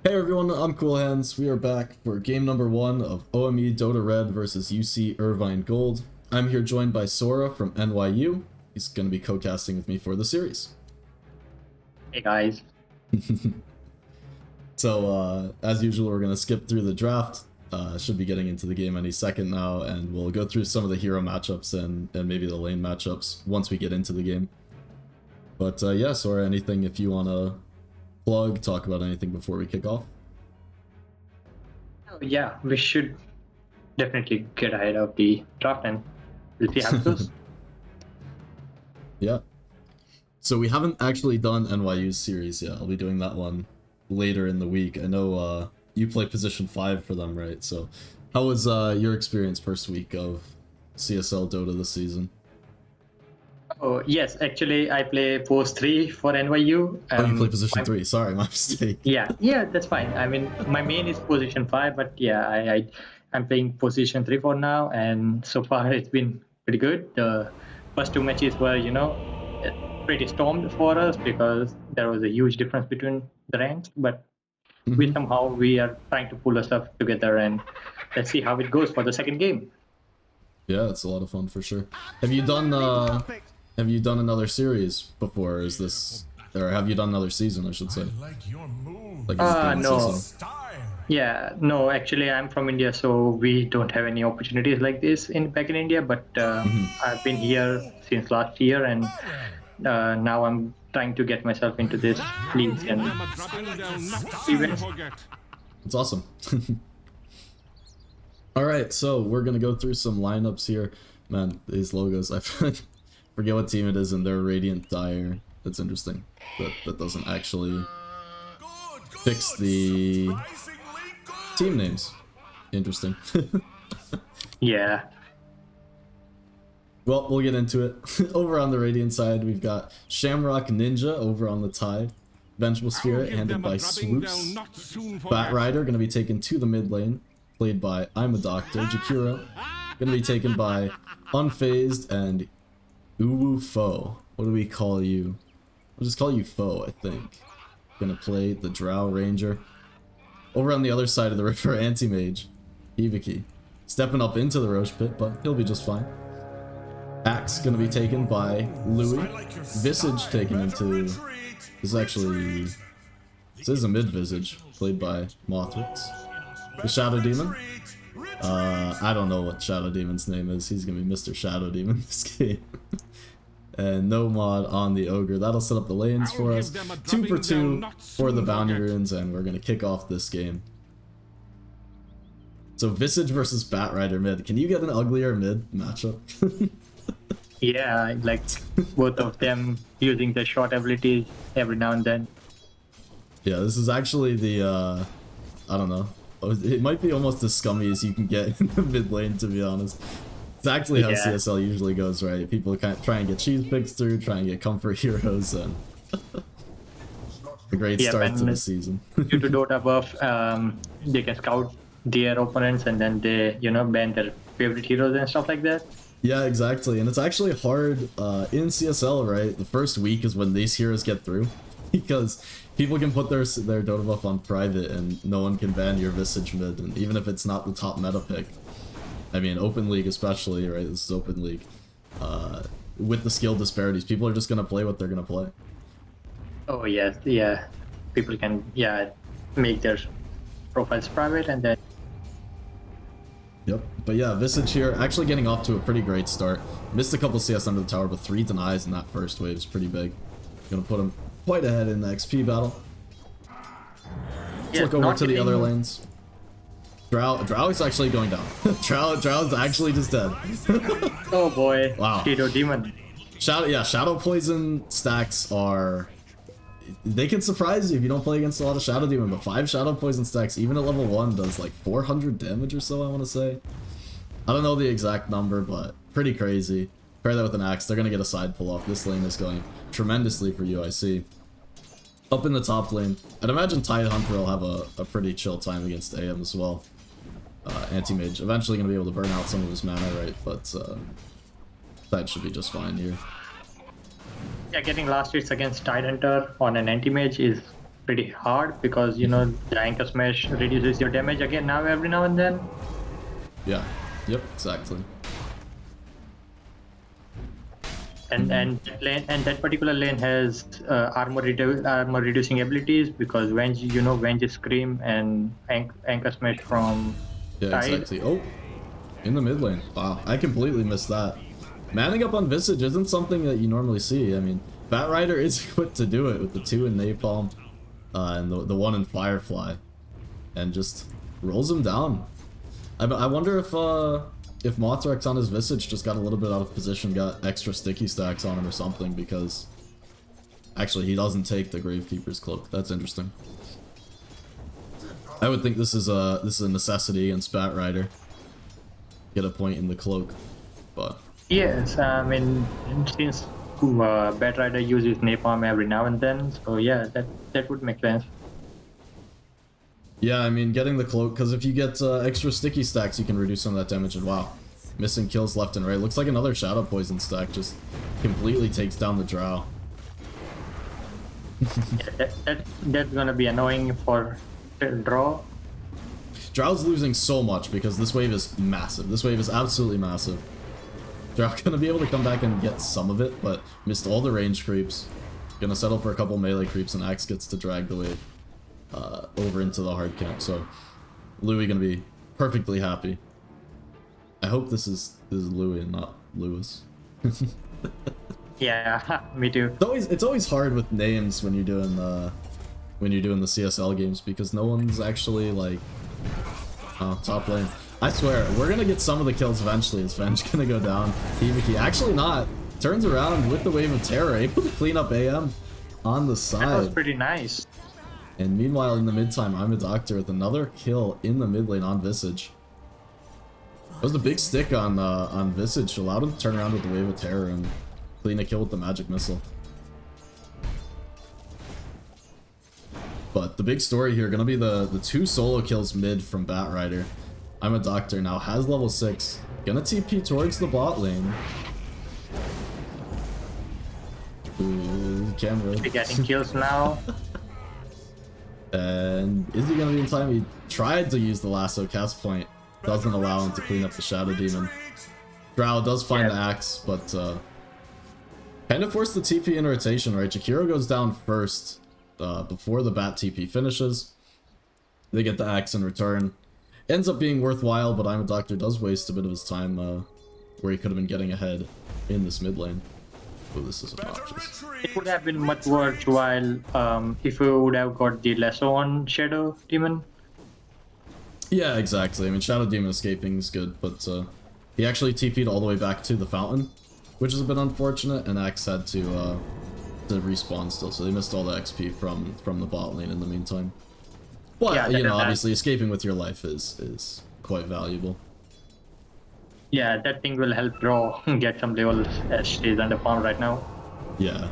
Hey everyone, I'm CoolHands. We are back for game number 1 of OME Dota Red versus UC Irvine Gold. I'm here joined by Sorra from NYU. He's going to be co-casting with me for the series. Hey guys. So, as usual, we're going to skip through the draft. Should be getting into the game any second now, and we'll go through some of the hero matchups and maybe the lane matchups once we get into the game. But yeah, Sorra, anything if you want to plug, talk about anything before we kick off? Oh, yeah, we should definitely get ahead of the draft and we'll see how it goes. Yeah. So we haven't actually done NYU's series yet. I'll be doing that one later in the week. I know you play position 5 for them, right? So how was your experience first week of CSL Dota this season? Oh, yes, actually I play post 3 for NYU. Oh, you play position 3. Sorry, my mistake. Yeah, that's fine. I mean, my main is position 5, but yeah, I'm playing position 3 for now, and so far it's been pretty good. The first 2 matches were, pretty stormed for us because there was a huge difference between the ranks, but we are trying to pull ourselves together, and let's see how it goes for the second game. Yeah, it's a lot of fun for sure. Have you done another series before? Is this, or have you done another season, I should say? Like no. season? Yeah, no, actually I'm from India, so we don't have any opportunities like this back in India, but I've been here since last year, and now I'm trying to get myself into this leagues and events. It's awesome. Alright, so we're gonna go through some lineups here. Man, these logos, I forget what team it is, and they're Radiant Dire. That's interesting. That doesn't actually fix the team names. Interesting. Yeah. Well, we'll get into it. Over on the Radiant side, we've got Shamrock Ninja over on the Tide. Vengeful Spirit, handled by Swoops. Bat Rider, going to be taken to the mid lane, played by I'm a Doctor. Jakiro, going to be taken by Unfazed and Uwu Foe. What do we call you? We'll just call you Foe, I think. Going to play the Drow Ranger. Over on the other side of the river, Anti-Mage, Hibiki. Stepping up into the Roche Pit, but he'll be just fine. Axe gonna be taken by Louis. Visage taken into... This is a mid-Visage, played by Mothrix. The Shadow Demon. I don't know what Shadow Demon's name is. He's gonna be Mr. Shadow Demon this game. And no mod on the Ogre. That'll set up the lanes for us. 2 for 2 for the Bounty Runes, and we're gonna kick off this game. So Visage versus Bat Rider mid. Can you get an uglier mid matchup? Yeah, like both of them using the short abilities every now and then. Yeah, this is actually the, I don't know. It might be almost as scummy as you can get in the mid lane, to be honest. It's actually how CSL usually goes, right? People kind of try and get cheese picks through, try and get comfort heroes, and a great start to the season. Due to Dota buff, they can scout their opponents and then they, ban their favorite heroes and stuff like that. Yeah, exactly, and it's actually hard in CSL, right? The first week is when these heroes get through, because people can put their Dota buff on private and no one can ban your Visage mid, and even if it's not the top meta pick. I mean, Open League especially, right? This is Open League. With the skill disparities, people are just going to play what they're going to play. Oh, yes, yeah. People can, make their profiles private and then... Yep, but yeah, Visage here, actually getting off to a pretty great start. Missed a couple CS under the tower, but 3 denies in that first wave is pretty big. Gonna put him quite ahead in the XP battle. Let's look over to the other lanes. Drow is actually going down. Drow's actually just dead. Oh boy. Wow. Shadow Demon. Shadow Poison stacks are... They can surprise you if you don't play against a lot of Shadow Demon, but 5 Shadow Poison stacks, even at level 1, does like 400 damage or so, I want to say. I don't know the exact number, but pretty crazy. Pair that with an Axe, they're going to get a side pull off. This lane is going tremendously for UIC. Up in the top lane, I'd imagine Tide Hunter will have a pretty chill time against AM as well. Anti-Mage, eventually going to be able to burn out some of his mana, right? But Tide should be just fine here. Yeah, getting last hits against Tidehunter on an anti-mage is pretty hard because you know the anchor smash reduces your damage again now every now and then. Yeah. Yep. Exactly. And that particular lane has armor reducing abilities because when you scream and anchor smash from Yeah. side. Exactly. Oh, in the mid lane. Wow, I completely missed that. Manning up on Visage isn't something that you normally see. I mean, Bat Rider is equipped to do it with the 2 in Napalm and the 1 in Firefly, and just rolls him down. I wonder if Mothrex on his Visage just got a little bit out of position, got extra sticky stacks on him or something, because actually he doesn't take the Gravekeeper's Cloak. That's interesting. I would think this is a necessity in Spat Rider. Get a point in the cloak, but Yes, I mean since Bat Rider uses Napalm every now and then, so yeah, that would make sense. yeah, I mean getting the cloak, because if you get extra sticky stacks, you can reduce some of that damage. And wow, missing kills left and right. Looks like another Shadow Poison stack just completely takes down the Drow. Yeah, that's gonna be annoying for draw. Drow's losing so much because this wave is massive. This wave is absolutely massive. Drow gonna be able to come back and get some of it, but missed all the range creeps. Gonna settle for a couple melee creeps, and Axe gets to drag the wave over into the hard camp. So Louis gonna be perfectly happy. I hope this is Louis and not Lewis. Yeah, me too. It's always hard with names when you're doing the CSL games because no one's actually like top lane. I swear, we're gonna get some of the kills eventually. Is Venge gonna go down? Hibiki actually not. Turns around with the Wave of Terror, able to clean up AM on the side. That was pretty nice. And meanwhile, in the mid time, I'm a Doctor with another kill in the mid lane on Visage. That was a big stick on Visage, allowed him to turn around with the Wave of Terror and clean a kill with the Magic Missile. But the big story here gonna be the 2 solo kills mid from Bat Rider. I'm a Doctor now, has level 6, gonna TP towards the bot lane. Ooh, camera. We're getting kills now. And is he gonna be in time? He tried to use the lasso cast point. Doesn't allow him to clean up the Shadow Demon. Drow does find the axe, but kind of forced the TP in rotation, right? Jakiro goes down first before the Bat TP finishes. They get the axe in return. Ends up being worthwhile, but I'm a Doctor does waste a bit of his time where he could have been getting ahead in this mid lane. Oh, this is obnoxious. It would have been much worthwhile if we would have got the lasso on Shadow Demon. Yeah, exactly. I mean, Shadow Demon escaping is good, but he actually TP'd all the way back to the fountain, which is a bit unfortunate, and Axe had to respawn still, so they missed all the XP from the bot lane in the meantime. But, yeah, you know, obviously escaping with your life is quite valuable. Yeah, that thing will help Draw get some levels as she's under farm right now. Yeah.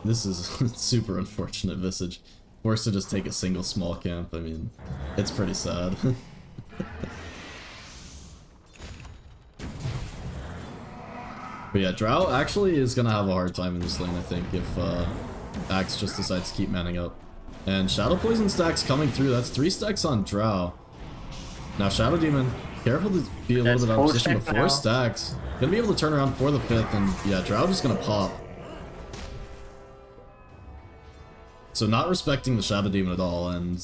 This is super unfortunate, Visage. Forced to just take a single small camp, I mean, it's pretty sad. But yeah, Drow actually is gonna have a hard time in this lane, I think, if Axe just decides to keep manning up. And Shadow Poison stacks coming through, that's 3 stacks on Drow. Now Shadow Demon, careful to be a little bit out of position, but 4 stacks. Gonna be able to turn around for the 5th, and yeah, Drow just gonna pop. So not respecting the Shadow Demon at all, and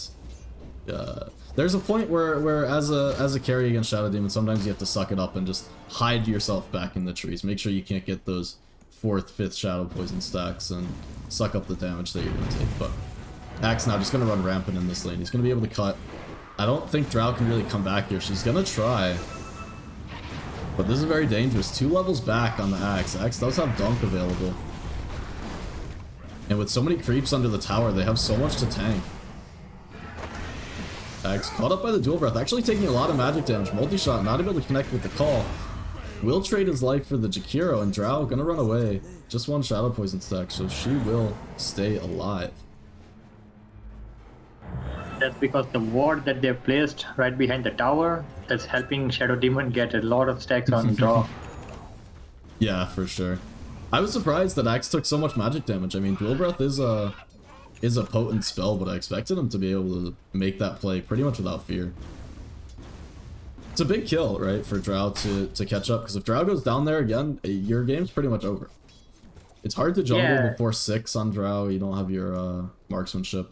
there's a point where as a carry against Shadow Demon, sometimes you have to suck it up and just hide yourself back in the trees. Make sure you can't get those 4th, 5th Shadow Poison stacks and suck up the damage that you're gonna take. But Axe now just gonna run rampant in this lane. He's gonna be able to cut. I don't think Drow can really come back here. She's gonna try. But this is very dangerous. 2 levels back on the Axe. Axe does have Dunk available. And with so many creeps under the tower, they have so much to tank. Axe caught up by the Dual Breath, actually taking a lot of magic damage. Multi-shot, not able to connect with the call. Will trade his life for the Jakiro, and Drow gonna run away. Just 1 Shadow Poison stack, so she will stay alive. That's because the ward that they've placed right behind the tower, that's helping Shadow Demon get a lot of stacks on draw. Yeah, for sure. I was surprised that Axe took so much magic damage. I mean, Dual Breath is is a potent spell, but I expected him to be able to make that play pretty much without fear. It's a big kill, right, for Drow to catch up, because if Drow goes down there again, your game's pretty much over. It's hard to jungle before 6 on Drow. You don't have your marksmanship.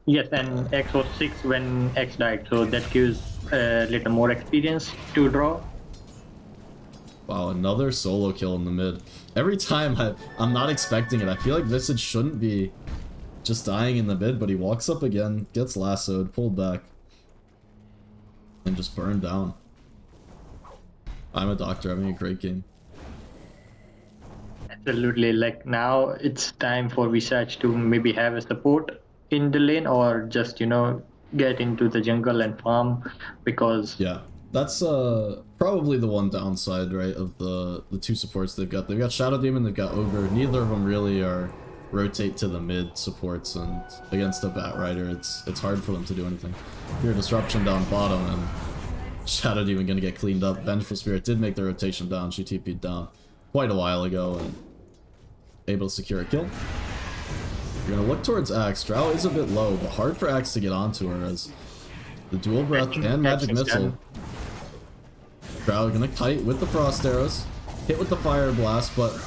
Yes, and X was 6 when X died, so that gives a little more experience to draw. Wow, another solo kill in the mid. Every time I'm not expecting it. I feel like Visage shouldn't be just dying in the mid, but he walks up again, gets lassoed, pulled back, and just burned down. I'm a doctor having a great game. Absolutely, like now it's time for Visage to maybe have a support in the lane or just, you know, get into the jungle and farm, because yeah, that's probably the one downside, right, of the two supports they've got. They've got Shadow Demon, they've got Ogre. Neither of them really are rotate to the mid supports, and against a Bat Rider it's hard for them to do anything. Here, Disruption down bottom, and Shadow Demon gonna get cleaned up. Vengeful Spirit did make the rotation down. She TP'd down quite a while ago and able to secure a kill. You're gonna look towards Axe. Drow is a bit low, but hard for Axe to get onto her as the Dual Breath and Magic Missile. Drow gonna kite with the Frost Arrows, hit with the Fire Blast, but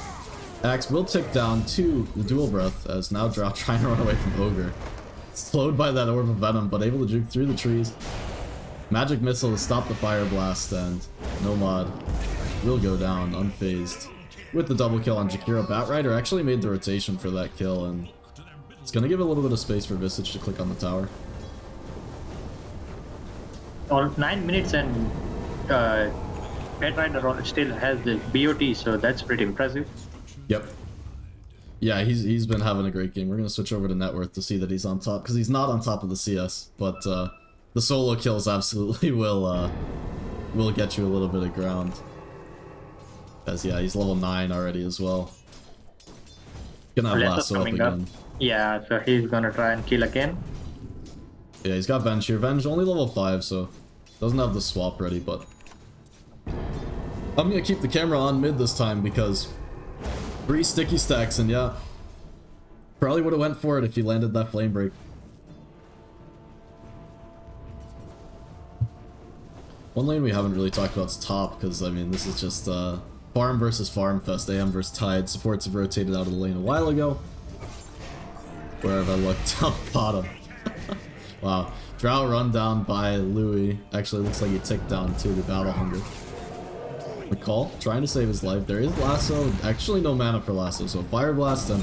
Axe will tick down to the Dual Breath as now Drow trying to run away from Ogre. Slowed by that Orb of Venom, but able to juke through the trees. Magic Missile to stop the Fire Blast, and Nomad will go down unfazed. With the double kill on Jakiro, Bat Rider actually made the rotation for that kill, and it's gonna give a little bit of space for Visage to click on the tower. 9 minutes and Bat Rider still has the BOT, so that's pretty impressive. Yep. Yeah, he's been having a great game. We're gonna switch over to Net Worth to see that he's on top, because he's not on top of the CS, but the solo kills absolutely will get you a little bit of ground. As yeah, he's level 9 already as well. Gonna have Lasso up again. Yeah, so he's gonna try and kill again. Yeah, he's got Venge here. Venge only level 5, so doesn't have the swap ready, but I'm gonna keep the camera on mid this time because 3 sticky stacks, and yeah, probably would have went for it if he landed that flame break. One lane we haven't really talked about is top, because I mean this is just farm versus farm fest, AM versus Tide. Supports have rotated out of the lane a while ago. Where have I looked? Down bottom. Wow. Drow run down by Louis. Actually looks like he ticked down to the Battle Hunger. McCall trying to save his life. There is Lasso. Actually no mana for Lasso, so Fire Blast and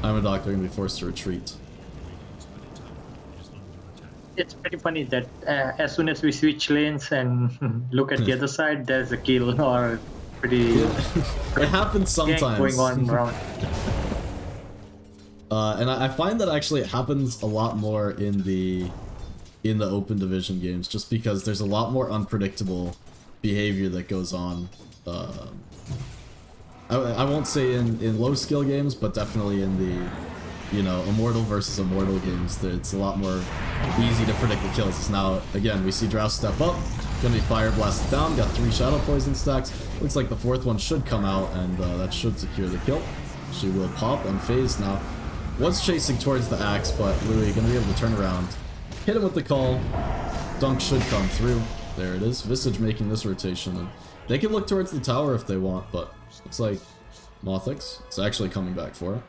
I'm a Doctor gonna be forced to retreat. It's pretty funny that as soon as we switch lanes and look at the other side, there's a kill or pretty... It happens sometimes. Going on around. And I find that actually it happens a lot more in the open division games, just because there's a lot more unpredictable behavior that goes on. I won't say in low skill games, but definitely in the, you know, Immortal versus Immortal games, it's a lot more easy to predict the kills. It's now, again, we see Drow step up, gonna be Fire Blasted down, got 3 Shadow Poison stacks. Looks like the 4th one should come out, and that should secure the kill. She will pop unfazed now. Was chasing towards the Axe, but Louis gonna be able to turn around. Hit him with the call. Dunk should come through. There it is. Visage making this rotation. And they can look towards the tower if they want, but looks like Mothix is actually coming back for her.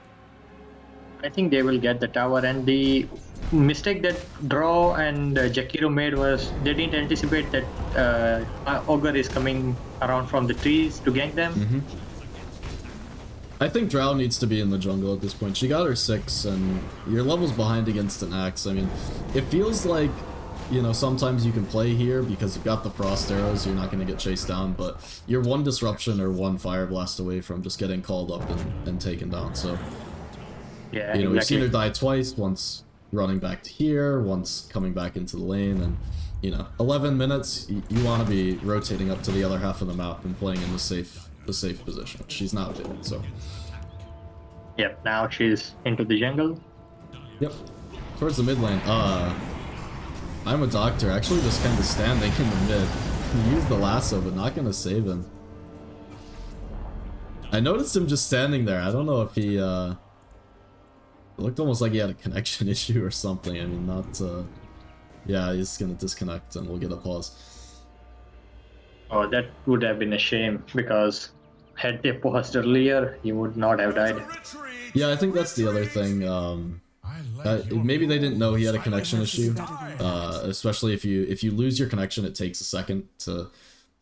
I think they will get the tower, and the mistake that Draw and Jakiro made was they didn't anticipate that Ogre is coming around from the trees to gank them. I think Drow needs to be in the jungle at this point. She got her 6, and your level's behind against an Axe. I mean, it feels like, you know, sometimes you can play here because you've got the Frost Arrows, you're not going to get chased down, but you're 1 Disruption or 1 Fire Blast away from just getting called up and taken down, so... Yeah, you know, exactly. We've seen her die twice, once running back to here, once coming back into the lane, and, you know, 11 minutes, you want to be rotating up to the other half of the map and playing in the safe position, which she's not doing, so... Yep, now she's into the jungle. Yep, towards the mid lane. I'm a Doctor, actually just kind of standing in the mid. He used the lasso, but not gonna save him. I noticed him just standing there. I don't know if he It looked almost like he had a connection issue or something. I mean, not, yeah, he's gonna disconnect and we'll get a pause. Oh, that would have been a shame, because had they paused earlier, he would not have died. Yeah, I think that's the other thing. Maybe they didn't know he had a connection issue. Especially if you lose your connection, it takes a second to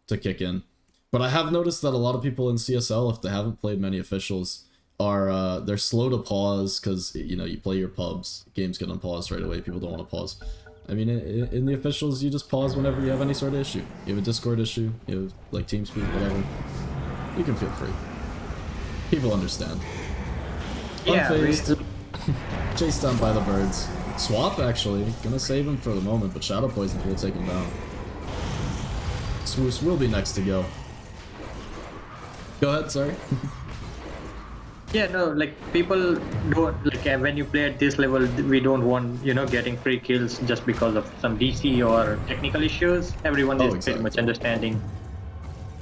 kick in. But I have noticed that a lot of people in CSL, if they haven't played many officials, are they're slow to pause because, you know, you play your pubs, games get unpaused right away, people don't want to pause. I mean, in the officials, you just pause whenever you have any sort of issue. You have a Discord issue, you have like TeamSpeak, whatever. You can feel free. People understand. Yeah, Unfazed. Chased down by the birds. Swap, actually. Gonna save him for the moment, but Shadow Poison will take him down. Swoos will be next to go. Go ahead, sorry. Yeah, no, like, people don't, like, when you play at this level, we don't want, you know, getting free kills just because of some DC or technical issues. Everyone is exactly. pretty much understanding.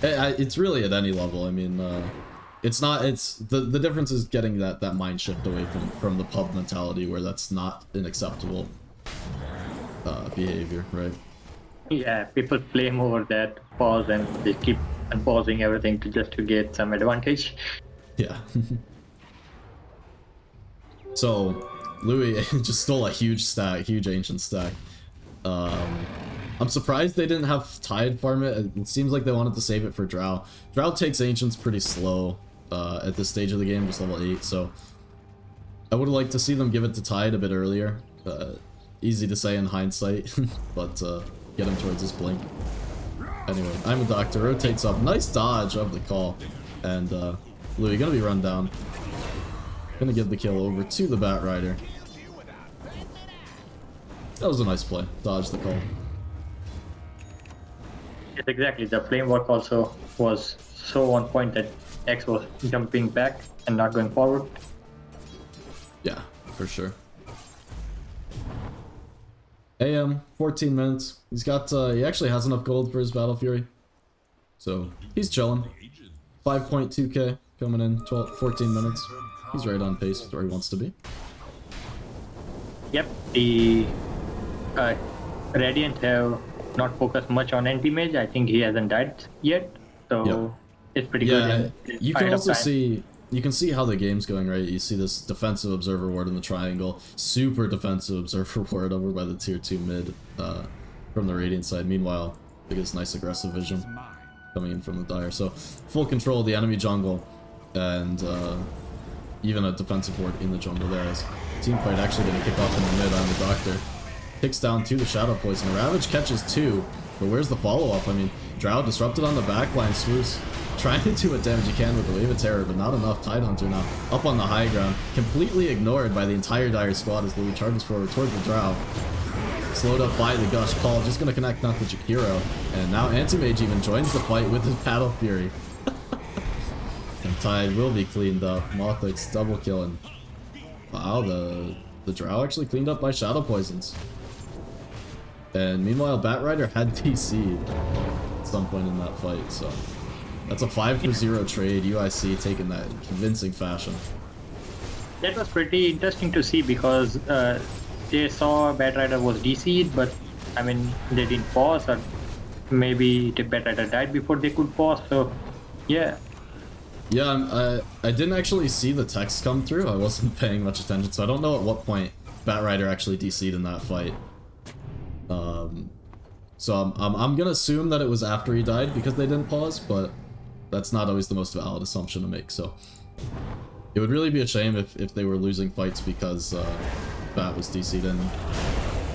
It's really at any level. I mean, it's not. It's the difference is getting that mind shift away from the pub mentality where that's not an acceptable behavior, right? Yeah, people play more that pause and they keep unpausing everything to get some advantage. Yeah. So, Louis just stole a huge stack, huge ancient stack. I'm surprised they didn't have Tide farm it. It seems like they wanted to save it for Drow. Drow takes ancients pretty slow at this stage of the game, just level 8, so I would like to see them give it to Tide a bit earlier. Easy to say in hindsight, but get him towards his blink. Anyway, I'm a doctor, rotates up. Nice dodge of the call. And Louis gonna be run down. Gonna give the kill over to the Bat Rider. That was a nice play. Dodge the call. Yes, exactly. The flame work also was so on point that X was jumping back and not going forward. Yeah, for sure. AM, 14 minutes. He's got, he actually has enough gold for his Battle Fury. So, he's chilling. 5.2k coming in, 14 minutes. He's right on pace with where he wants to be. Yep, the Radiant have not focused much on anti-mage. I think he hasn't died yet, so it's pretty good. Yeah, you can also see, you can see how the game's going, right? You see this defensive observer ward in the triangle, super defensive observer ward over by the tier 2 mid from the Radiant side. Meanwhile, I guess nice aggressive vision coming in from the Dire. So full control of the enemy jungle, and even a defensive ward in the jungle there. As team fight actually going to kick off in the mid. I'm the doctor. Kicks down to the Shadow Poison. Ravage catches 2, but where's the follow-up? I mean, Drow disrupted on the backline. Swoos trying to do what damage he can with the Wave of Terror, but not enough. Tidehunter now up on the high ground. Completely ignored by the entire Dire squad as Louis charges forward towards the Drow. Slowed up by the Gush Call. Just going to connect not the Jakiro. And now Anti-Mage even joins the fight with his Battle Fury. And Tide will be cleaned up. Mothix double killing. Wow, the Drow actually cleaned up by Shadow Poisons. And meanwhile, Bat Rider had DC'd at some point in that fight, so that's a 5-for-0 trade. UIC taking that in convincing fashion. That was pretty interesting to see, because they saw Bat Rider was DC'd, but I mean, they didn't pause, or maybe the Bat Rider died before they could pause, so yeah. Yeah, I didn't actually see the text come through. I wasn't paying much attention, so I don't know at what point Bat Rider actually DC'd in that fight. So I'm gonna assume that it was after he died because they didn't pause, but that's not always the most valid assumption to make, so it would really be a shame if they were losing fights because Bat was DC'd in.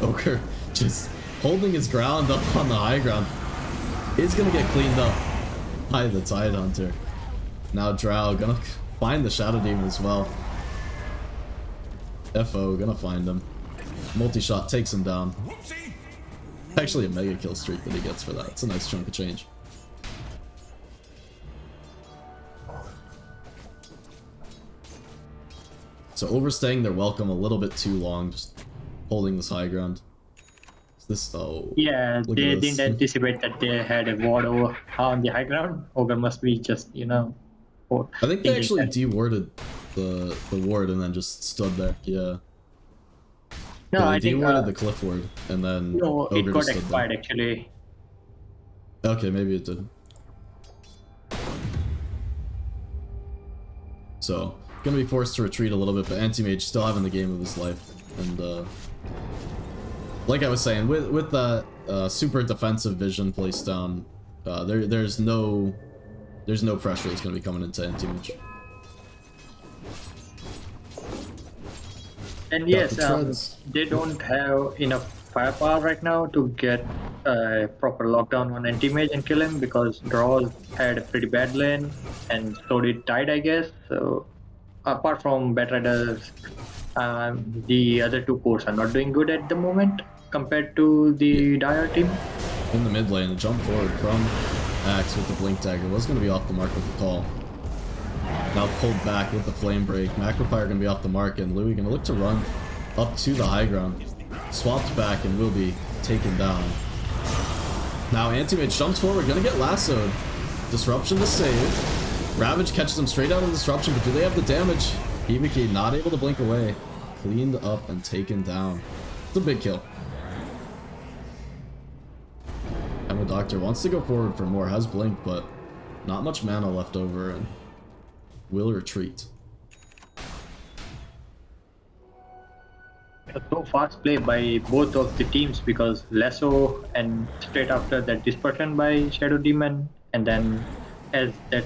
Ogre just holding his ground up on the high ground is gonna get cleaned up by the Tidehunter. Now Drow gonna find the Shadow Demon as well. FO gonna find him. Multi-shot takes him down. Actually a mega kill streak that he gets for that. It's a nice chunk of change. So overstaying their welcome a little bit too long, just holding this high ground. Is this, oh, yeah, they didn't anticipate that they had a ward over on the high ground. Ogre must be just, you know, I think they actually dewarded the ward and then just stood there. Yeah. No, They I think dewarded the cliff ward and then no, it Ogre got just stood expired there. actually. Okay, maybe it did. So, gonna be forced to retreat a little bit, but Anti-Mage still having the game of his life. And like I was saying, with that super defensive vision placed down, there's no pressure that's gonna be coming into Anti-Mage. And yes, they don't have enough firepower right now to get a proper lockdown on Anti-Mage and kill him, because Draws had a pretty bad lane, and so did Tide, I guess. So apart from Batriders, the other two cores are not doing good at the moment compared to the Dire team. In the mid lane, the jump forward from Axe with the Blink Dagger was going to be off the mark with the call. Now pulled back with the Flame Break. Macropyre going to be off the mark, and Louis going to look to run up to the high ground. Swapped back and will be taken down. Now Anti-Mage jumps forward, going to get lassoed. Disruption to save. Ravage catches him straight out of Disruption, but do they have the damage? Hibiki not able to blink away. Cleaned up and taken down. It's a big kill. And the Doctor wants to go forward for more, has blink, but not much mana left over and will retreat. So fast play by both of the teams, because Lasso and straight after that Dispersion by Shadow Demon, and then as that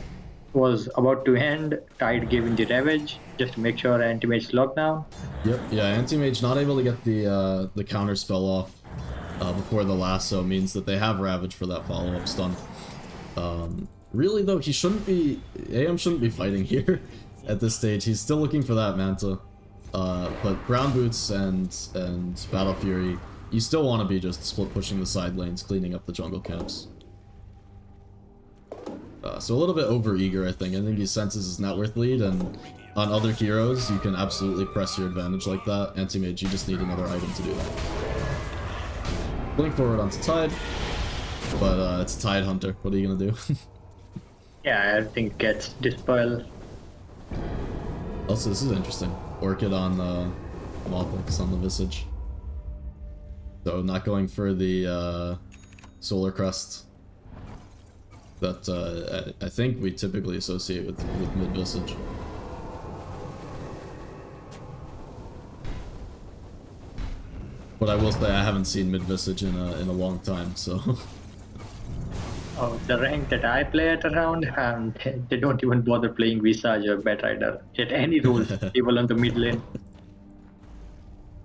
was about to end, Tide gave in the Ravage just to make sure Anti-Mage locked down. Yep, yeah, Anti-Mage not able to get the counter spell off before the lasso means that they have Ravage for that follow-up stun. Really though, he shouldn't be, AM shouldn't be fighting here at this stage. He's still looking for that Manta. But Brown Boots and Battle Fury, you still want to be just split pushing the side lanes, cleaning up the jungle camps. So a little bit over eager, I think. I think he senses his net worth lead, and on other heroes, you can absolutely press your advantage like that. Anti-Mage, you just need another item to do that. Blink forward onto Tide, but it's a Tide Hunter. What are you gonna do? Yeah, I think gets Dispel. Also, this is interesting. Orchid on Mothix on the Visage. So not going for the Solar Crest that I think we typically associate with mid Visage. But I will say I haven't seen mid Visage in a long time, so. Oh, the rank that I play at around, they don't even bother playing Visage or Batrider at any role, even on the mid lane.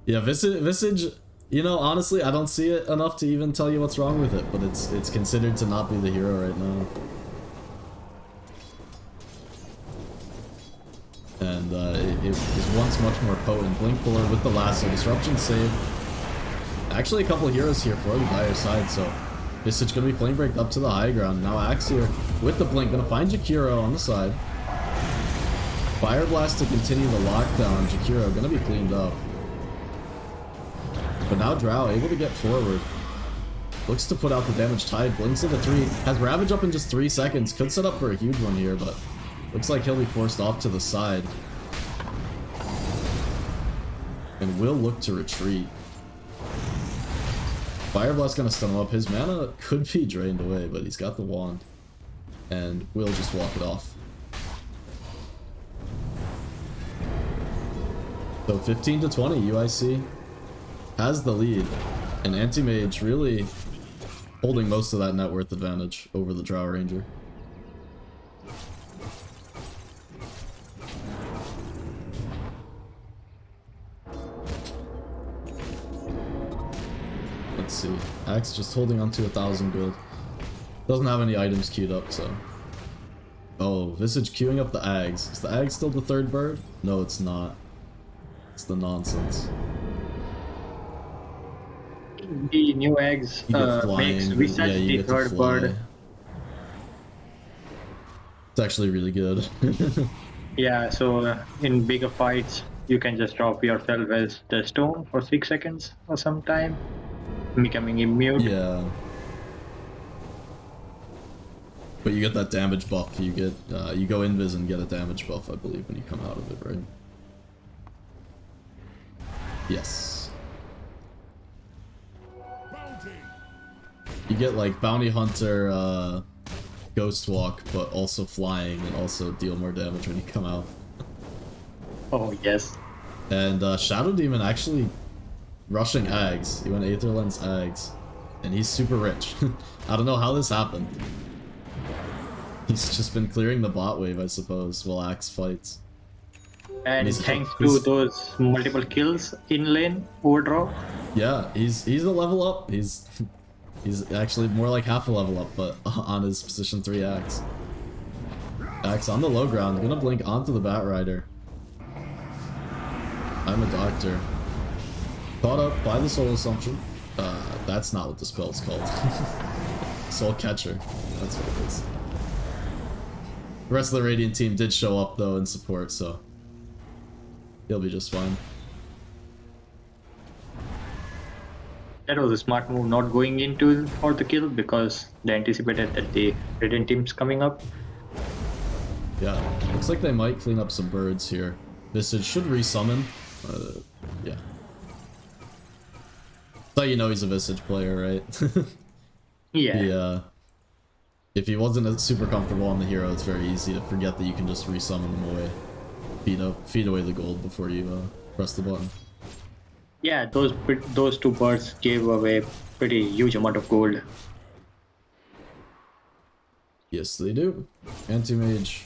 Yeah, Visage, you know, honestly, I don't see it enough to even tell you what's wrong with it, but it's considered to not be the hero right now. And it was once much more potent. Blink forward with the lasso, disruption save. Actually, a couple of heroes here for the Dire side, so Visage gonna be flame breaked up to the high ground. Now Axe here with the blink, gonna find Jakiro on the side. Fire Blast to continue the lockdown. Jakiro gonna be cleaned up. But now Drow able to get forward. Looks to put out the damage. Tide blinks into 3. Has Ravage up in just 3 seconds. Could set up for a huge one here, but looks like he'll be forced off to the side. And will look to retreat. Fire Blast gonna stun him up. His mana could be drained away, but he's got the wand. And will just walk it off. So 15 to 20, UIC has the lead. And Anti-Mage really holding most of that net worth advantage over the Drow Ranger. Let's see. Axe just holding on to 1,000 gold. Doesn't have any items queued up, so. Oh, Visage queuing up the Ags. Is the Ag still the third bird? No, it's not. It's the nonsense. The new eggs makes Visage the third bird. It's actually really good. Yeah, so in bigger fights, you can just drop yourself as the stone for 6 seconds or some time, becoming immune. Yeah. But you get that damage buff. You get you go invis and get a damage buff, I believe, when you come out of it, right? Yes. You get like bounty hunter, ghost walk, but also flying and also deal more damage when you come out. Oh yes. And Shadow Demon actually rushing Ags. He went Aether Lens Ags, and he's super rich. I don't know how this happened. He's just been clearing the bot wave, I suppose, while Axe fights. And thanks to those multiple kills in lane, overdraw. Yeah, he's a level up. He's actually more like half a level up, but on his position 3 Axe. Axe on the low ground, gonna blink onto the Bat Rider. I'm a doctor. Caught up by the Soul Assumption. That's not what the spell's called. Soul Catcher. That's what it is. The rest of the Radiant team did show up though in support, so he'll be just fine. That was a smart move, not going into for the kill because they anticipated that the Radiant team's coming up. Yeah, looks like they might clean up some birds here. Visage should resummon. Yeah. So you know he's a Visage player, right? Yeah. If he wasn't super comfortable on the hero, it's very easy to forget that you can just resummon them away. Feed away the gold before you press the button. Yeah, those two birds gave away pretty huge amount of gold. Yes, they do. Anti-mage.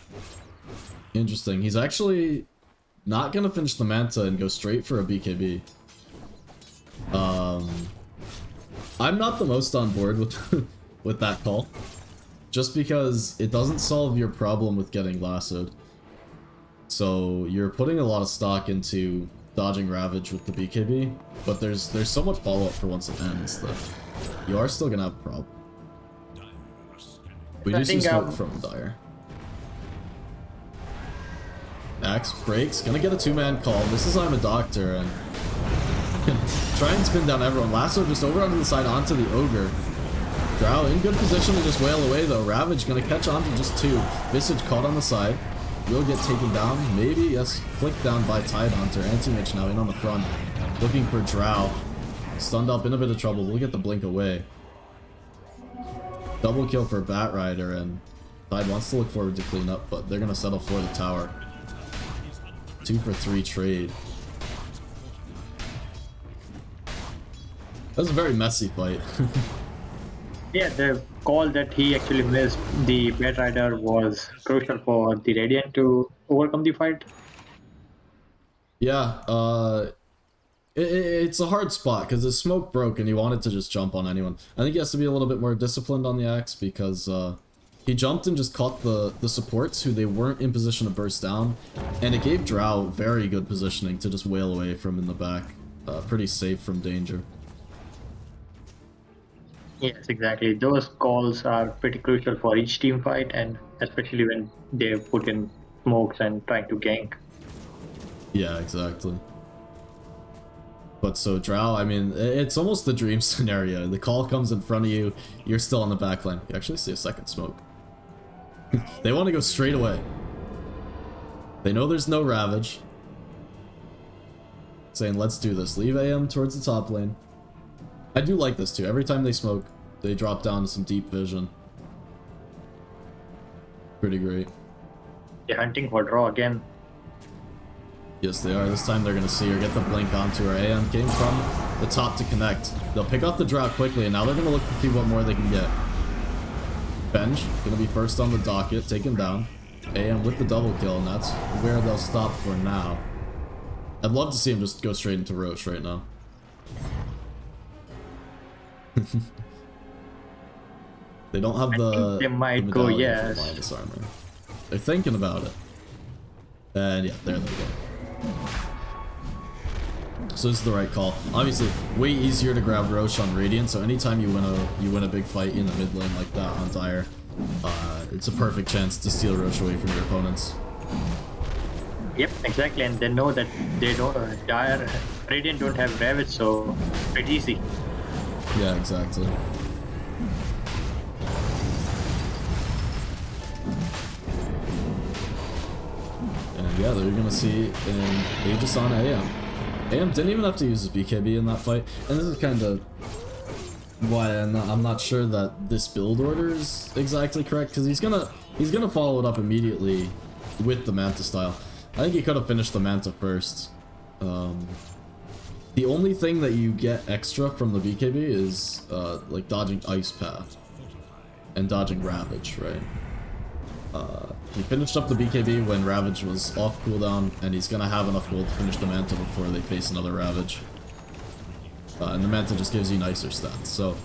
Interesting. He's actually not gonna finish the Manta and go straight for a BKB. I'm not the most on board with with that call. Just because it doesn't solve your problem with getting lassoed. So you're putting a lot of stock into dodging Ravage with the BKB, but there's so much follow-up for once it ends that you are still gonna have a problem. We do see smoke from Dire. Axe breaks, gonna get a 2-man call. This is I'm a Doctor, and try and spin down everyone. Lasso just over onto the side onto the Ogre. Drow in good position to just wail away though. Ravage gonna catch on to just 2. Visage caught on the side. Will get taken down. Maybe, yes, clicked down by Tide Hunter. Anti-Mage now in on the front. Looking for Drow. Stunned up, in a bit of trouble. We'll get the blink away. Double kill for Bat Rider, and Tide wants to look forward to clean up, but they're gonna settle for the tower. 2 for 3 trade. That was a very messy fight. Yeah, the call that he actually missed, the Bat Rider, was crucial for the Radiant to overcome the fight. Yeah, it's a hard spot because the smoke broke and he wanted to just jump on anyone. I think he has to be a little bit more disciplined on the Axe because he jumped and just caught the supports who they weren't in position to burst down, and it gave Drow very good positioning to just wail away from in the back. Pretty safe from danger. Yes, exactly. Those calls are pretty crucial for each team fight, and especially when they put in smokes and trying to gank. Yeah, exactly. But so Drow, I mean, it's almost the dream scenario. The call comes in front of you, you're still on the back line. You actually see a second smoke. They want to go straight away. They know there's no Ravage. Saying, let's do this. Leave AM towards the top lane. I do like this too. Every time they smoke, they drop down to some deep vision. Pretty great. They're hunting for draw again. Yes, they are. This time they're going to see her get the blink onto her. AM came from the top to connect. They'll pick off the Drow quickly, and now they're going to look to see what more they can get. Benj, going to be first on the docket, taken down. AM with the double kill, and that's where they'll stop for now. I'd love to see him just go straight into Roche right now. They don't have they might go, yes. Minus armor. They're thinking about it. And yeah, there they go. So this is the right call. Obviously, way easier to grab Roche on Radiant, so anytime you win a big fight in the mid lane like that on Dire, it's a perfect chance to steal Roche away from your opponents. Yep, exactly, and they know that they don't Dire Radiant don't have Ravage, so pretty easy. Yeah, exactly. Yeah, they're gonna see an Aegis on AM. AM didn't even have to use his BKB in that fight, and this is kind of why I'm not sure that this build order is exactly correct, because he's gonna follow it up immediately with the Manta style. I think he could have finished the Manta first. The only thing that you get extra from the BKB is like dodging Ice Path and dodging Ravage, right? He finished up the BKB when Ravage was off cooldown, and he's gonna have enough gold to finish the Manta before they face another Ravage. And the Manta just gives you nicer stats, so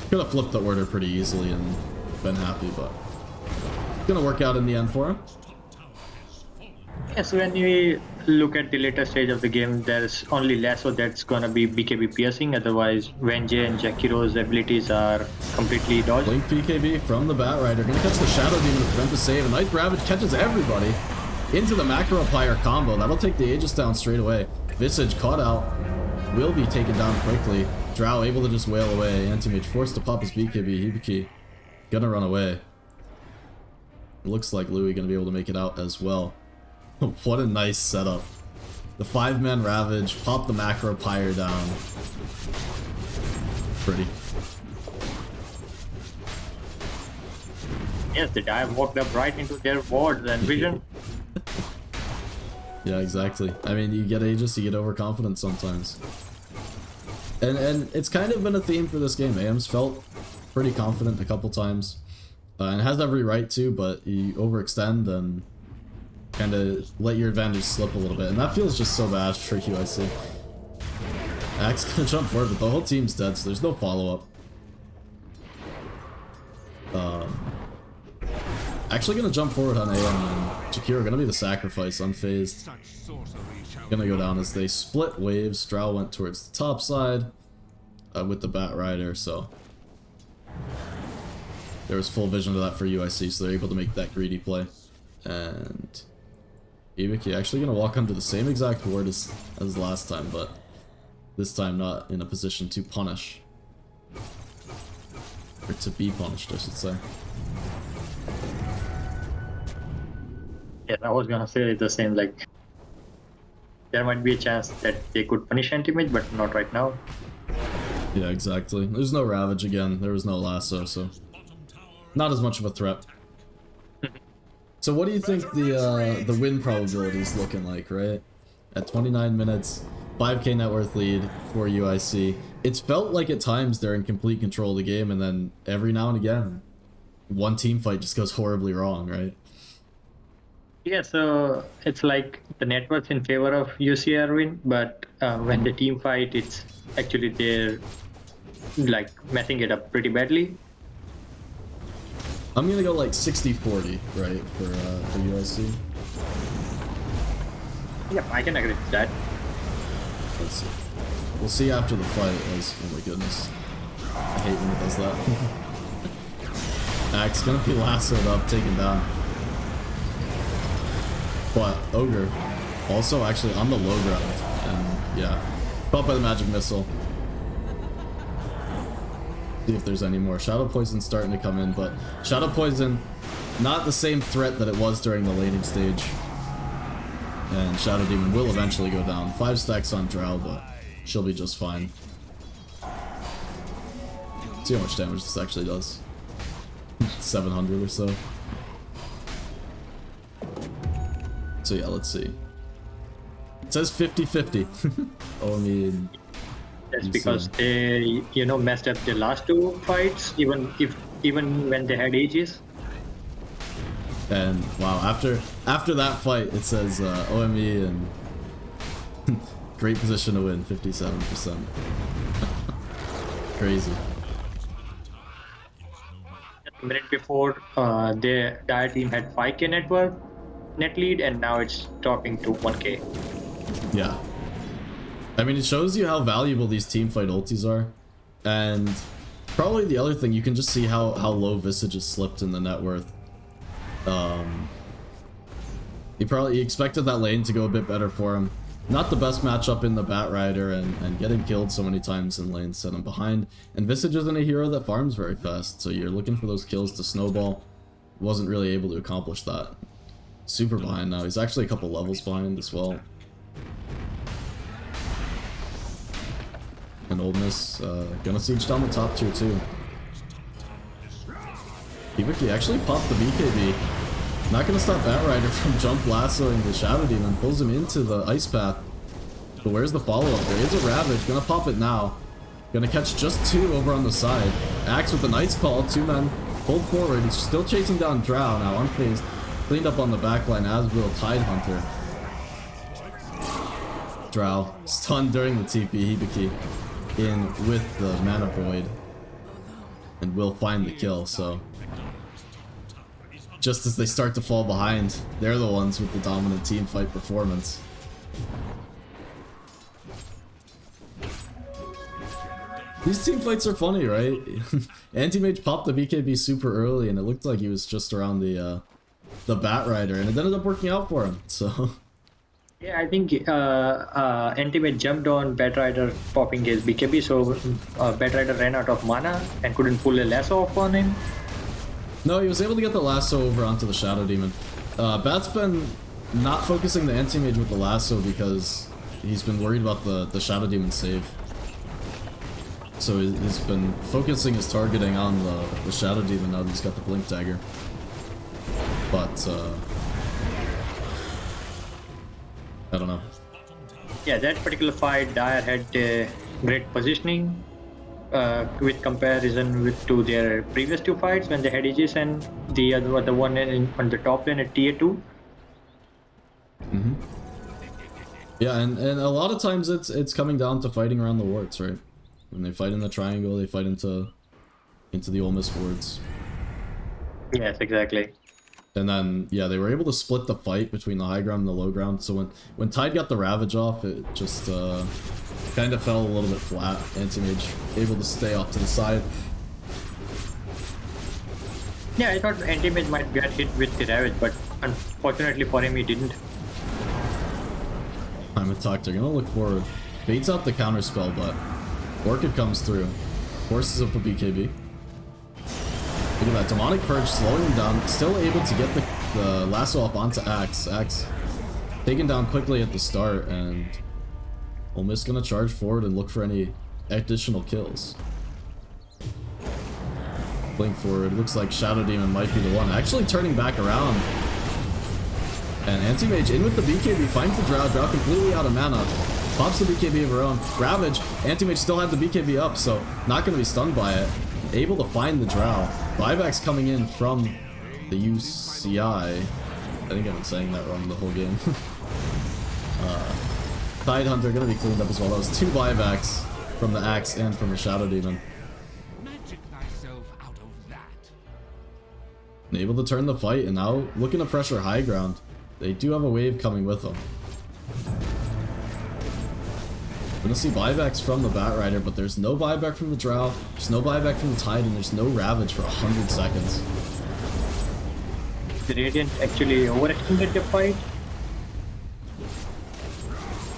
could have flipped the order pretty easily and been happy, but it's gonna work out in the end for him. Yes, when we look at the later stage of the game, there's only Lasso that's gonna be BKB piercing. Otherwise, Wenjie and Jakiro's abilities are completely dodged. Blink BKB from the Batrider, gonna catch the Shadow Demon to prevent the save. A nice Ravage catches everybody into the Macro Pyre combo. That'll take the Aegis down straight away. Visage caught out, will be taken down quickly. Drow able to just wail away. Anti-Mage forced to pop his BKB. Hibiki gonna run away. It looks like Louis gonna be able to make it out as well. What a nice setup. The 5-man Ravage, pop the Macro Pyre down. Pretty. Yes, the dive walked up right into their wards and vision. Yeah, exactly. I mean, you get Aegis, you get overconfident sometimes. And it's kind of been a theme for this game. AM's felt pretty confident a couple times. And has every right to, but you overextend and kind of let your advantage slip a little bit, and that feels just so bad for UIC. Axe gonna jump forward, but the whole team's dead, so there's no follow-up. Actually gonna jump forward on AM, and Jakiro gonna be the sacrifice, unfazed. Gonna go down as they split waves. Drow went towards the top side with the Batrider, so there was full vision of that for UIC, so they're able to make that greedy play. And Ibiki actually gonna walk under the same exact ward as last time, but this time not in a position to punish. Or to be punished, I should say. Yeah, I was gonna say the same, like, there might be a chance that they could punish Anti-Mage, but not right now. Yeah, exactly. There's no Ravage again, there was no Lasso, so not as much of a threat. So what do you think the win probability is looking like, right? At 29 minutes, 5k net worth lead for UIC. It's felt like at times they're in complete control of the game, and then every now and again, one team fight just goes horribly wrong, right? Yeah, so it's like the net worth's in favor of UCI Irvine, but when the team fight, it's actually they're like messing it up pretty badly. I'm gonna go like 60-40, right, for UIC. Yeah, I can agree with that. Let's see. We'll see after the fight. Oh my goodness. I hate when it does that. Axe gonna be lassoed up, taken down. But Ogre also actually on the low ground. And yeah, caught by the magic missile. See if there's any more. Shadow Poison starting to come in, but Shadow Poison, not the same threat that it was during the laning stage. And Shadow Demon will eventually go down. 5 stacks on Drow, but she'll be just fine. See how much damage this actually does. 700 or so. So yeah, let's see. It says 50-50. OME. That's because they, you know, messed up the last 2 fights, even when they had Aegis. And wow, after that fight, it says OME and great position to win, 57%. Crazy. A minute before, the dire team had 5k net lead, and now it's dropping to 1k. Yeah. I mean, it shows you how valuable these teamfight ultis are. And probably the other thing, you can just see how low Visage has slipped in the net worth. He expected that lane to go a bit better for him. Not the best matchup in the Batrider, and getting killed so many times in lane set him behind. And Visage isn't a hero that farms very fast, so you're looking for those kills to snowball. Wasn't really able to accomplish that. super behind now. He's actually a couple levels behind as well. And OME gonna siege down the top tier too. Hibiki actually popped the BKB. Not gonna stop Batrider from jump lassoing the Shadow Demon. Pulls him into the ice path. But where's the follow-up? There is a Ravage. Gonna pop it now. Gonna catch just 2 over on the side. Axe with the Knight's Call. 2 men pulled forward. He's still chasing down Drow now, unfazed. Cleaned up on the backline, as will Tidehunter. Drow stunned during the TP. Hibiki in with the Mana Void. And will find the kill, so... Just as they start to fall behind, they're the ones with the dominant team fight performance. These team fights are funny, right? Anti-Mage popped the BKB super early and it looked like he was just around the Batrider, and it ended up working out for him, so... Yeah, I think Anti-Mage jumped on Batrider popping his BKB, so Batrider ran out of mana and couldn't pull a lasso off on him. No, he was able to get the lasso over onto the Shadow Demon. Bat's been not focusing the Anti-Mage with the lasso because he's been worried about the Shadow Demon save. So he's been focusing his targeting on the Shadow Demon now that he's got the Blink Dagger. But, I don't know. Yeah, that particular fight, Dire had great positioning with comparison to their previous 2 fights when they had Aegis and the other the one on the top lane at tier 2. Mm-hmm. Yeah, and a lot of times it's coming down to fighting around the wards, right? When they fight in the triangle, they fight into the OME wards. Yes, exactly. And then, yeah, they were able to split the fight between the high ground and the low ground, so when Tide got the Ravage off, it just kind of fell a little bit flat. Anti-Mage able to stay off to the side. Yeah, I thought Anti-Mage might get hit with the Ravage, but unfortunately for him, he didn't. I'm attacked. They're gonna look forward. Baits out the counter spell, but Orchid comes through. Forces up the BKB. Look at that, Demonic Purge slowing him down, still able to get the lasso off onto Axe. Axe taken down quickly at the start, and OME's gonna charge forward and look for any additional kills. Blink forward, looks like Shadow Demon might be the one. Actually turning back around. And Anti-Mage in with the BKB, finds the Drow, Drow completely out of mana. Pops the BKB of her own. Ravage, Anti-Mage still had the BKB up, so not gonna be stunned by it. Able to find the Drow. Buybacks coming in from the UCI. I think I've been saying that wrong the whole game. Tidehunter gonna be cleaned up as well. That was 2 buybacks from the Axe and from the Shadow Demon. Magic thyself out of that. And able to turn the fight, and now looking to pressure high ground. They do have a wave coming with them. We're gonna see buybacks from the Batrider, but there's no buyback from the Drow, there's no buyback from the Tide, and there's no Ravage for 100 seconds. The Radiant actually overextended the fight.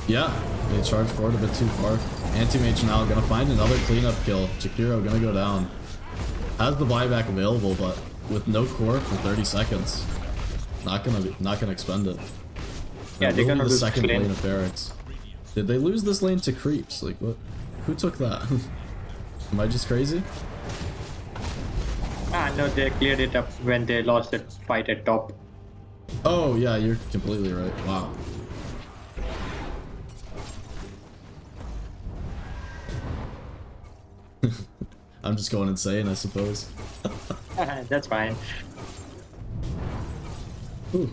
Yeah, they charged forward a bit too far. Anti-Mage now gonna find another cleanup kill. Jakiro gonna go down. Has the buyback available, but with no core for 30 seconds. Not gonna expend it. Yeah, they're gonna the lose second lane. lane of barracks. Did they lose this lane to creeps? Like, what? Who took that? Am I just crazy? No, they cleared it up when they lost that fight at top. Oh, yeah, you're completely right. Wow. I'm just going insane, I suppose. That's fine. Ooh.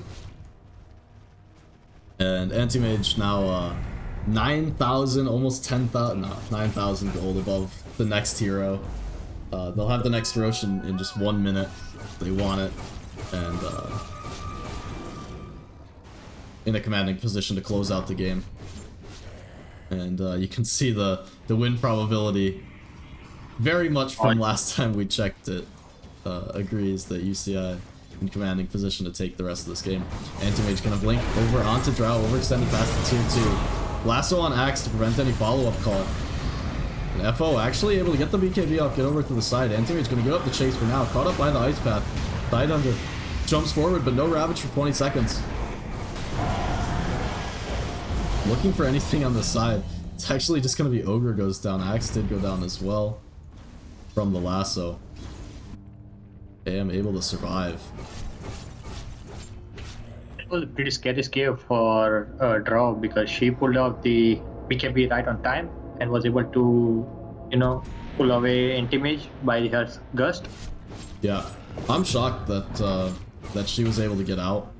And Anti-Mage now 9,000, almost 10,000, no, 9,000 gold above the next hero. They'll have the next Roche in just 1 minute. They want it. And in a commanding position to close out the game. And you can see the win probability very much from last time we checked it. Agrees that UCI in commanding position to take the rest of this game. Anti-Mage gonna blink over onto Drow, overextended past the tier 2. Lasso on Axe to prevent any follow-up call. And FO actually able to get the BKB off, get over to the side. Anti-Mage gonna go up the chase for now, caught up by the Ice Path. Tidehunter Jumps forward, but no Ravage for 20 seconds. Looking for anything on the side. It's actually just going to be Ogre goes down. Axe did go down as well from the lasso. AM able to survive. It was a pretty scary scare for Draw because she pulled out the BKB right on time and was able to, you know, pull away anti-mage by her gust. Yeah, I'm shocked that that she was able to get out.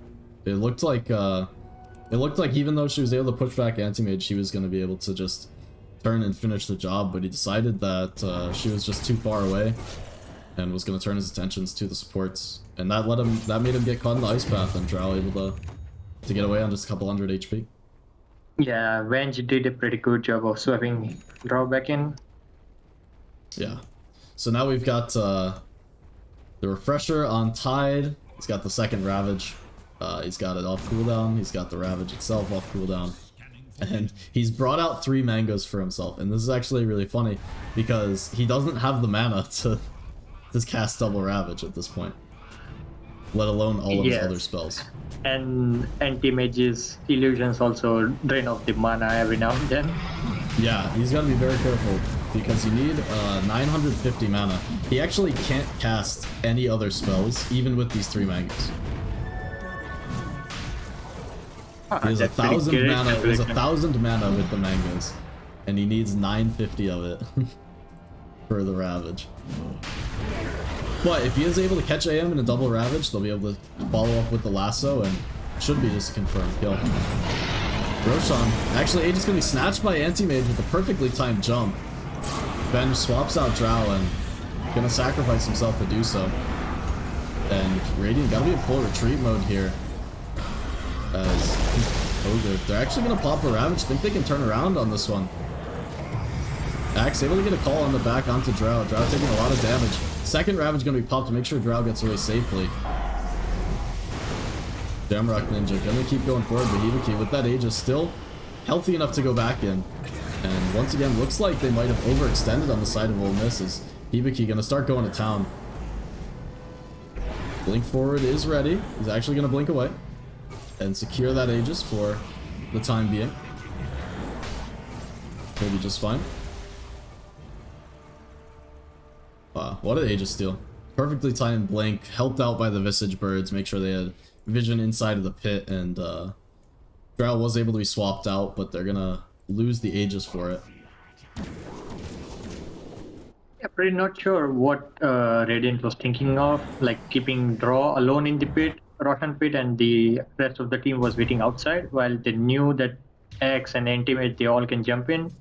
It looked like even though she was able to push back anti-mage, she was going to be able to just turn and finish the job, but he decided that she was just too far away and was going to turn his attentions to the supports, and that made him get caught in the ice path, and Drow able to get away on just a couple hundred HP. Yeah, Venge did a pretty good job of swapping Draw back in. Yeah, so now we've got the refresher on Tide. He's got the second Ravage. He's got it off cooldown. He's got the Ravage itself off cooldown. And he's brought out 3 mangoes for himself. And this is actually really funny because he doesn't have the mana to cast double Ravage at this point, let alone all of his other spells. And anti-mage's illusions also drain off the mana every now and then. Yeah, he's got to be very careful because you need 950 mana. He actually can't cast any other spells, even with these 3 mangoes. He has 1,000 mana. He has 1,000 mana with the mangoes, and he needs 950 of it for the Ravage. But if he is able to catch AM in a double Ravage, they'll be able to follow up with the lasso, and should be just a confirmed kill. Roshan, actually, Age is going to be snatched by Anti-Mage with a perfectly timed jump. Ben swaps out Drow and going to sacrifice himself to do so. And Radiant got to be in full retreat mode here. As Ogre, they're actually going to pop a Ravage. Think they can turn around on this one. Axe able to get a call on the back onto Drow. Drow taking a lot of damage. Second Ravage going to be popped to make sure Drow gets away safely. Shamrock Ninja going to keep going forward, but Hibiki with that Aegis still healthy enough to go back in. And once again, looks like they might have overextended on the side of OME. As Hibiki going to start going to town. Blink forward is ready. He's actually going to blink away and secure that Aegis for the time being. He'll be just fine. Wow, what an Aegis steal. Perfectly timed blink, helped out by the Visage Birds, make sure they had vision inside of the pit, and Drow was able to be swapped out, but they're gonna lose the Aegis for it. Yeah, pretty not sure what Radiant was thinking of, like keeping Draw alone in the pit, Rotten pit, and the rest of the team was waiting outside, while they knew that X and Anti-Mage, they all can jump in.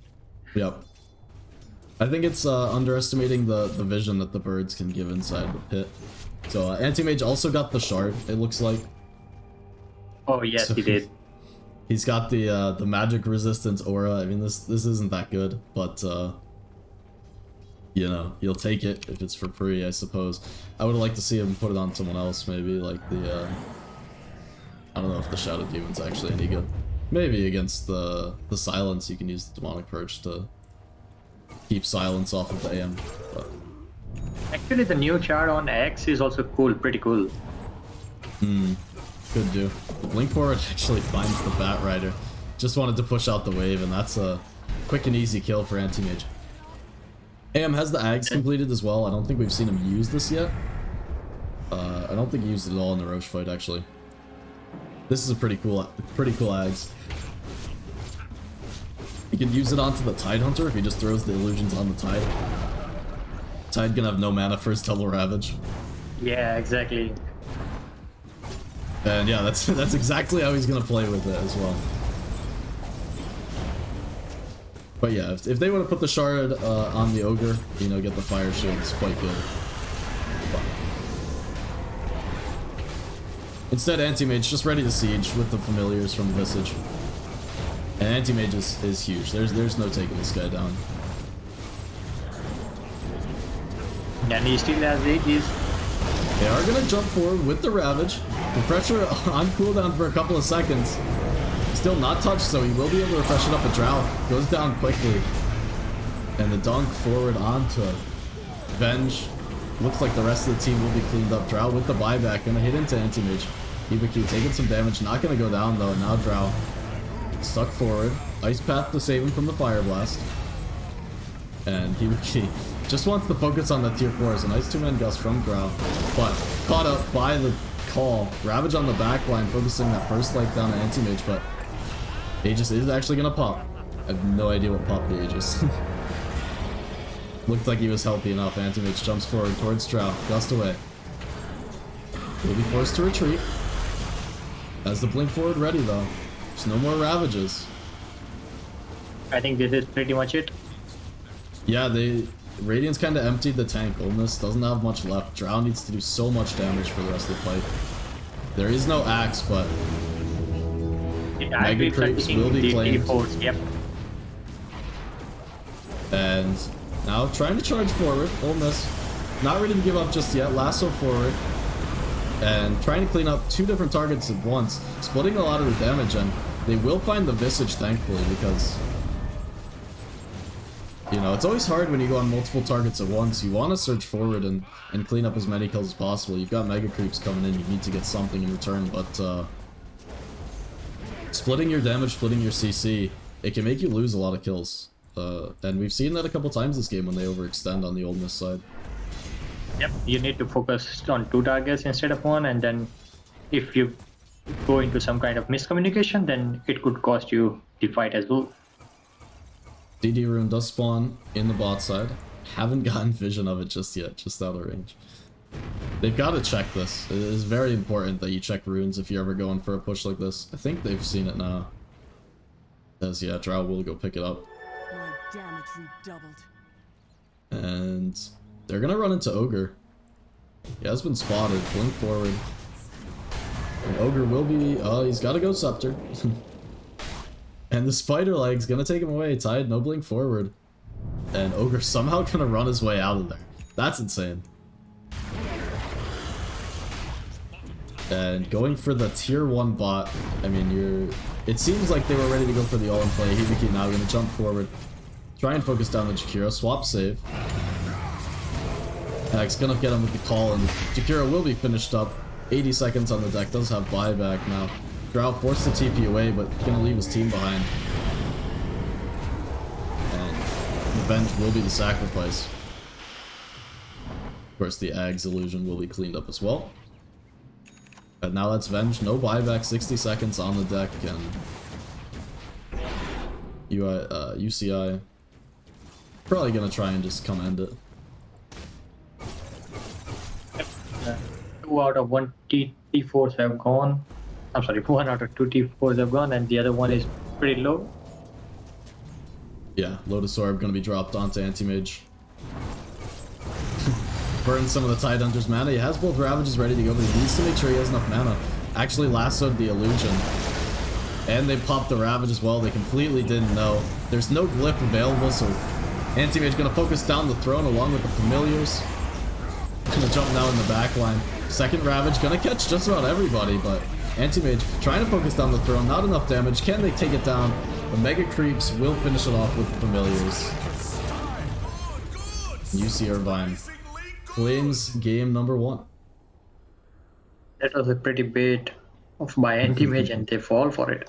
Yep. I think it's underestimating the vision that the birds can give inside the pit. So Anti-Mage also got the shard, it looks like. Oh yes, so he did. He's got the magic resistance aura. I mean, this isn't that good, but you know, you'll take it if it's for free, I suppose. I would like to see him put it on someone else, maybe like the I don't know if the Shadow Demon's actually any good. Maybe against the silence, you can use the demonic purge to keep silence off of the AM. But actually, the new chart on X is also cool, pretty cool. Could do. The blink forward actually finds the Bat Rider. Just wanted to push out the wave, and that's a quick and easy kill for Anti-Mage. AM has the Ags completed as well. I don't think we've seen him use this yet. I don't think he used it at all in the Roche fight, actually. This is a pretty cool Ags. He can use it onto the Tide Hunter if he just throws the illusions on the Tide. Tide gonna have no mana for his double Ravage. Yeah, exactly. And yeah, that's exactly how he's gonna play with it as well. But yeah, if they would have put the shard on the Ogre, you know, get the fire shield, it's quite good. But instead, Anti-Mage just ready to siege with the familiars from Visage. And Anti-Mage is huge. There's no taking this guy down. And he still has Aegis. They are gonna jump forward with the Ravage. The pressure on cooldown for a couple of seconds. Still not touched, so he will be able to refresh it up a Drow. Goes down quickly. And the dunk forward onto Venge. Looks like the rest of the team will be cleaned up. Drow with the buyback, gonna hit into Anti-Mage. Hibiki taking some damage, not gonna go down though. Now Drow stuck forward. Ice Path to save him from the Fire Blast. And Hibiki just wants to focus on the tier 4s. A nice 2-man gust from Drow, but caught up by the call. Ravage on the back line, focusing that first leg down to Anti-Mage, but Aegis is actually gonna pop. I have no idea what popped the Aegis. Looked like he was healthy enough. Anti-Mage jumps forward towards Drow. Gust away. Will be forced to retreat. Has the blink forward ready though. There's no more Ravages. I think this is pretty much it. Yeah, Radiant's kind of emptied the tank. Olness doesn't have much left. Drow needs to do so much damage for the rest of the fight. There is no axe, but Mega Creeps will be claimed. Yep. And now trying to charge forward. Olness not ready to give up just yet. Lasso forward. And trying to clean up 2 different targets at once. Splitting a lot of the damage, and they will find the Visage, thankfully, because you know, it's always hard when you go on multiple targets at once. You want to surge forward and clean up as many kills as possible. You've got Mega Creeps coming in, you need to get something in return, but splitting your damage, splitting your CC, it can make you lose a lot of kills. And we've seen that a couple times this game when they overextend on the Oldness side. Yep, you need to focus on 2 targets instead of 1, and then if you go into some kind of miscommunication, then it could cost you the fight as well. DD rune does spawn in the bot side. Haven't gotten vision of it just yet, just out of range. They've got to check this. It is very important that you check runes if you're ever going for a push like this. I think they've seen it now. Because yeah, Drow will go pick it up. My damage redoubled. And they're gonna run into Ogre. He has been spotted. Blink forward. And Ogre will be... he's got to go Scepter. And the Spider Leg's gonna take him away. Tide, no blink forward. And Ogre somehow gonna run his way out of there. That's insane. And going for the tier 1 bot. I mean, it seems like they were ready to go for the all-in play. Hibiki now gonna jump forward. Try and focus down the Jakiro. Swap save. Hex gonna get him with the call, and Jakiro will be finished up. 80 seconds on the deck. Does have buyback now. Drow forced to TP away, but gonna leave his team behind. And Revenge will be the sacrifice. Of course, the Ag's illusion will be cleaned up as well. And now that's Venge. No buyback, 60 seconds on the deck, and UCI probably gonna try and just come end it. 2 out of 1 T4s have gone. I'm sorry, 1 out of 2 T4s have gone, and the other one is pretty low. Yeah, Lotus Orb gonna be dropped onto Anti-Mage. Burn some of the Tide Hunter's mana. He has both Ravages ready to go, but he needs to make sure he has enough mana. Actually lassoed the illusion. And they popped the Ravage as well. They completely didn't know. There's no glyph available, so Anti-Mage gonna focus down the throne along with the Familiars. Gonna jump now in the back line. Second Ravage gonna catch just about everybody, but Anti-Mage trying to focus down the throne. Not enough damage. Can they take it down? The Mega Creeps will finish it off with the Familiars. UC Irvine claims game number 1. That was a pretty bait by Anti-Mage, and they fall for it.